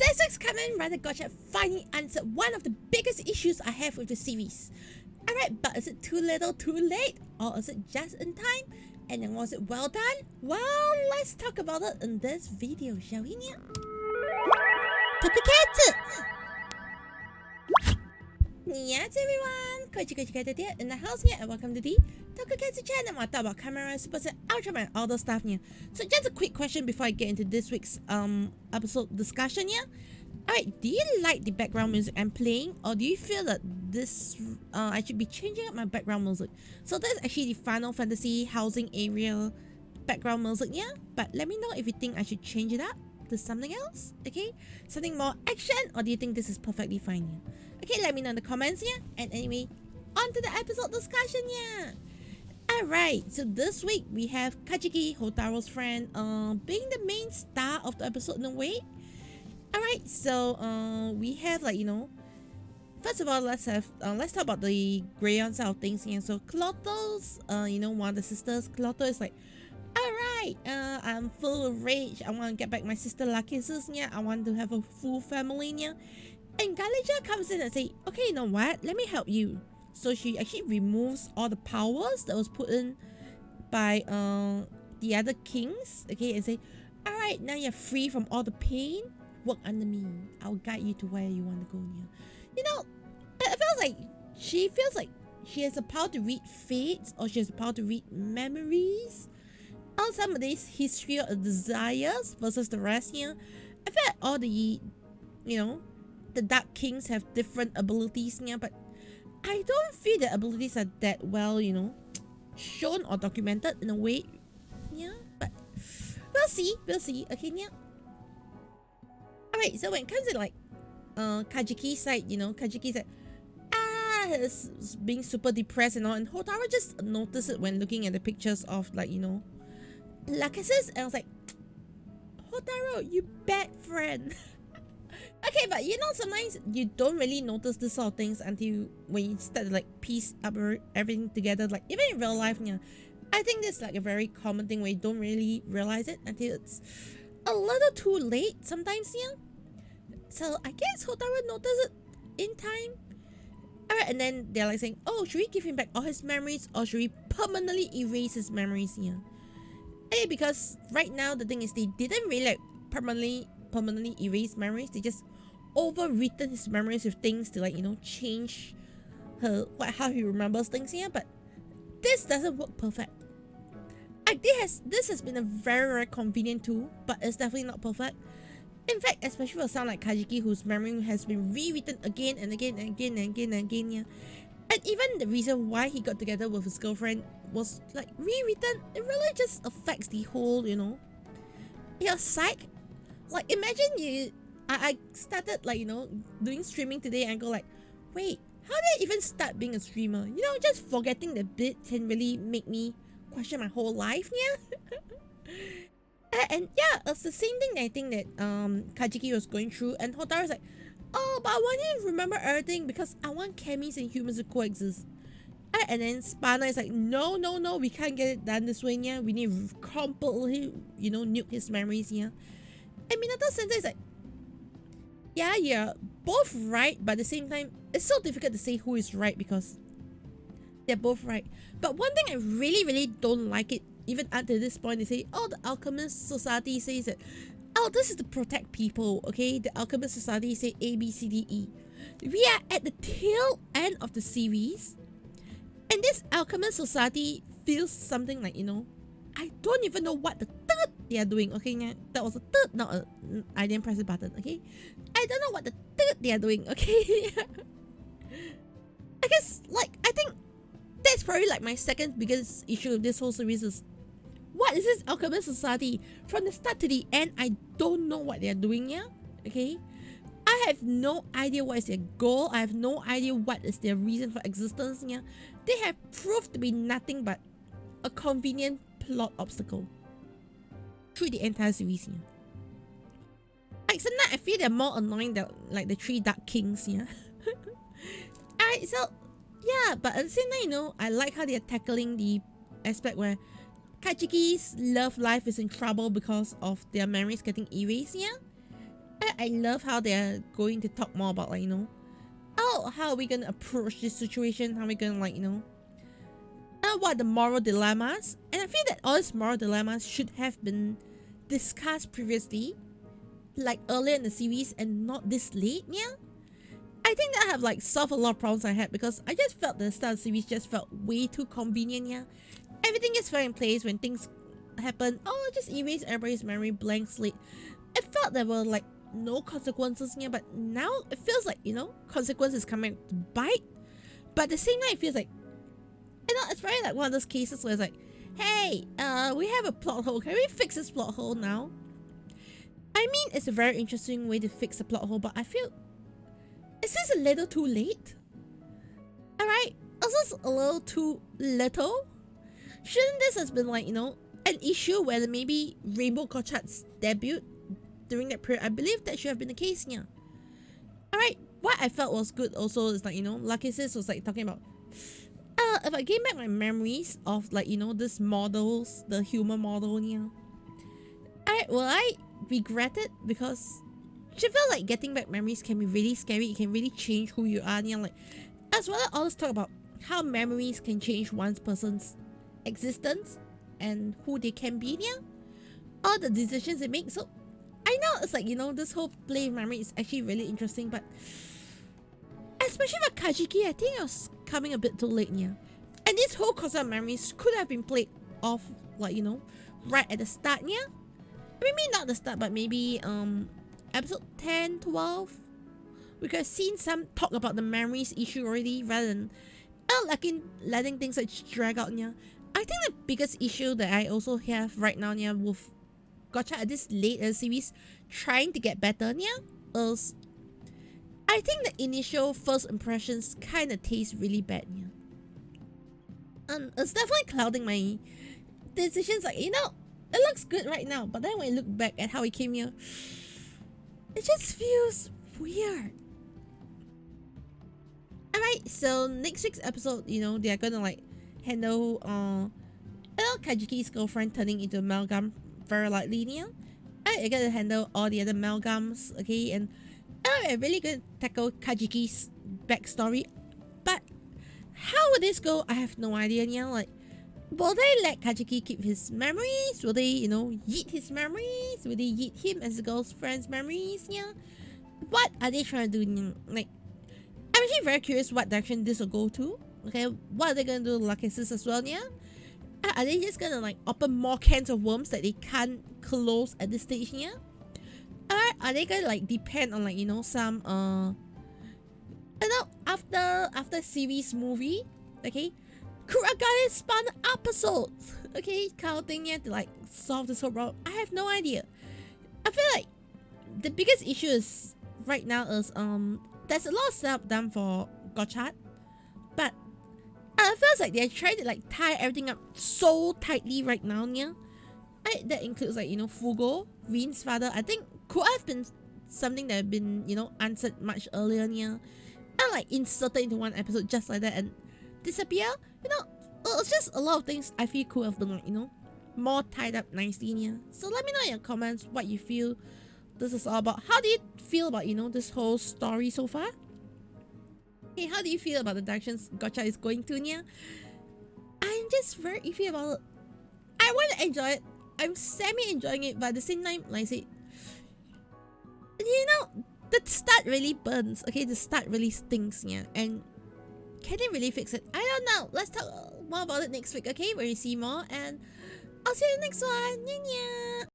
This week's Kamen Rider Gotchard finally answered one of the biggest issues I have with the series. Alright, but is it too little too late? Or is it just in time? And then was it well done? Well, let's talk about it in this video, shall we? Tokusatsu! Yes everyone, Caturteer in the house here and welcome to the Tokusatsu channel. I talk about Kamen Rider, Super Set, Ultraman, all those stuff here. So just a quick question before I get into this week's episode discussion here. Alright, do you like the background music I'm playing, or do you feel that this I should be changing up my background music? So that's actually the Final Fantasy housing area background music, yeah? But let me know if you think I should change it up to something else, okay? Something more action, or do you think this is perfectly fine here? Okay, let me know in the comments here. And anyway, on to the episode discussion here. Alright, so this week we have Kajiki, Hotaro's friend, being the main star of the episode in a way. Alright, so we have, like, you know, first of all, let's talk about the Grayon side of things here. So Clotho's, you know, one of the sisters, Clotho is like, alright, I'm full of rage. I want to get back my sister Lachesis, yeah. I want to have a full family, yeah. And Galija comes in and say, okay, you know what? Let me help you. So she actually removes all the powers that was put in by the other kings, okay, and say, alright, now you're free from all the pain. Work under me. I'll guide you to where you want to go near. You know, it feels like she has the power to read fates, or she has the power to read memories. On some of these history of desires versus the rest here. I feel like all the, you know, the Dark Kings have different abilities here, but I don't feel the abilities are that well, you know, shown or documented in a way. Yeah, but we'll see, okay, yeah. Alright, so when it comes to like Kajiki's side, you know, Kajiki's like is being super depressed and all, and Hotaro just noticed it when looking at the pictures of, like, you know, Lachesis, and I was like, Hotaro, you bad friend. Okay, but you know, sometimes you don't really notice this sort of things until when you start to like piece up everything together, like even in real life, yeah. I think this is like a very common thing where you don't really realize it until it's a little too late sometimes, yeah. So I guess Hotaro noticed it in time. Alright, and then they're like saying, oh, should we give him back all his memories, or should we permanently erase his memories here? Hey, because right now the thing is they didn't really like permanently erase memories. They just overwritten his memories with things to, like, you know, change how he remembers things here. But this doesn't work perfect. This has been a very convenient tool, but it's definitely not perfect. In fact, especially for someone like Kajiki, whose memory has been rewritten again and again and again and again and again, yeah. And even the reason why he got together with his girlfriend was like rewritten. It really just affects the whole, you know, your psyche. Like, imagine I started, like, you know, doing streaming today and go like, wait, how did I even start being a streamer? You know, just forgetting the bit can really make me question my whole life, yeah. And yeah, it's the same thing that I think that Kajiki was going through, and Hotaro's like, oh, but I want you to remember everything because I want Kemis and humans to coexist. And then Spana is like, no, we can't get it done this way, yeah. We need to completely, you know, nuke his memories, yeah. And Minato Sensei is like, yeah, you're both right, but at the same time, it's so difficult to say who is right because they're both right. But one thing I really don't like it, even up to this point, they say, oh, the Alchemist Society says that, oh, this is to protect people, okay? The Alchemist Society say A, B, C, D, E. We are at the tail end of the series, and this Alchemist Society feels something like, you know, I don't even know what the third they are doing, okay? That was a third, not I didn't press the button, okay? I don't know what the third they are doing, okay? I guess, like, I think that's probably like my second biggest issue of this whole series is, what is this Alchemist Society? From the start to the end, I don't know what they are doing, yeah? Okay? I have no idea what is their goal. I have no idea what is their reason for existence, yeah? They have proved to be nothing but a convenient plot obstacle through the entire series here. Like, sometimes I feel they're more annoying than like the three Dark Kings, yeah. Alright, so yeah, but at the same time, you know, I like how they're tackling the aspect where Kajiki's love life is in trouble because of their memories getting erased, yeah. I love how they're going to talk more about, like, you know, oh, how are we gonna approach this situation? How are we gonna, like, you know, what are the moral dilemmas? And I feel that all these moral dilemmas should have been discussed previously, like earlier in the series, and not this late. Yeah, I think that have like solved a lot of problems I had, because I just felt the start of the series just felt way too convenient. Yeah, everything just fell in place when things happen. Oh, just erase everybody's memory, blank slate. It felt there were like no consequences. Yeah, but now it feels like, you know, consequences coming to bite. But at the same time, it feels like, you know, it's very like one of those cases where it's like, hey, we have a plot hole. Can we fix this plot hole now? I mean, it's a very interesting way to fix a plot hole, but I feel, is this a little too late? Alright, is this a little too little? Shouldn't this have been like, you know, an issue where maybe Rainbow Gotchard's debut during that period? I believe that should have been the case, yeah. Alright, what I felt was good also is like, you know, Lucky Sis was like talking about, if I gain back my memories of, like, you know, this models, the human model, yeah, will I regret it? Because she felt like getting back memories can be really scary. It can really change who you are, yeah. Like, as well as always talk about how memories can change one person's existence and who they can be, yeah, all the decisions they make. So I know it's like, you know, this whole play of memory is actually really interesting, but especially for Kajiki, I think it was coming a bit too late, yeah. And this whole concept of memories could have been played off, like, you know, right at the start, yeah. Maybe not the start, but maybe episode 10, 12. We could have seen some talk about the memories issue already, rather than like in letting things like drag out, yeah. I think the biggest issue that I also have right now, yeah, with Gotchard at this late series trying to get better, yeah, is I think the initial first impressions kind of taste really bad, yeah. And it's definitely clouding my decisions. Like, you know, it looks good right now, but then when I look back at how it came here, it just feels weird. Alright, so next week's episode, you know, they're gonna like handle you know, Kajiki's girlfriend turning into amalgam very likely, yeah. They're gonna handle all the other amalgams, okay, and we're really gonna tackle Kajiki's backstory. But how will this go? I have no idea, yeah. Like, will they let Kajiki keep his memories? Will they, you know, yeet his memories? Will they yeet him as the girlfriend's memories? Yeah. What are they trying to do? Yeah? Like, I'm actually very curious what direction this will go to. Okay, what are they gonna do with Lucky Sis as well? Yeah. Are they just gonna like open more cans of worms that they can't close at this stage? Yeah. Or are they gonna like depend on, like, you know, some you know, after series movie, okay, Kuragane spun episodes, okay, kind of thing, yeah, to like solve this whole problem. I have no idea. I feel like the biggest issue is right now is there's a lot of setup done for Gotchard, but it feels like they're trying to like tie everything up so tightly right now, yeah. That includes, like, you know, Fugo, Rin's father. I think could have been something that had been, you know, answered much earlier, yeah, and like inserted into one episode just like that and disappear. You know, it's just a lot of things I feel could have been, like, you know, more tied up nicely, yeah. So let me know in your comments what you feel this is all about. How do you feel about, you know, this whole story so far? Hey, how do you feel about the directions Gotchard is going to, yeah? I'm just very iffy about it. I want to enjoy it. I'm semi-enjoying it, but at the same time, like I said, you know, the start really burns, okay? The start really stinks, yeah? And can they really fix it? I don't know. Let's talk more about it next week, okay? Where you see more, and I'll see you in the next one. Nya-nya.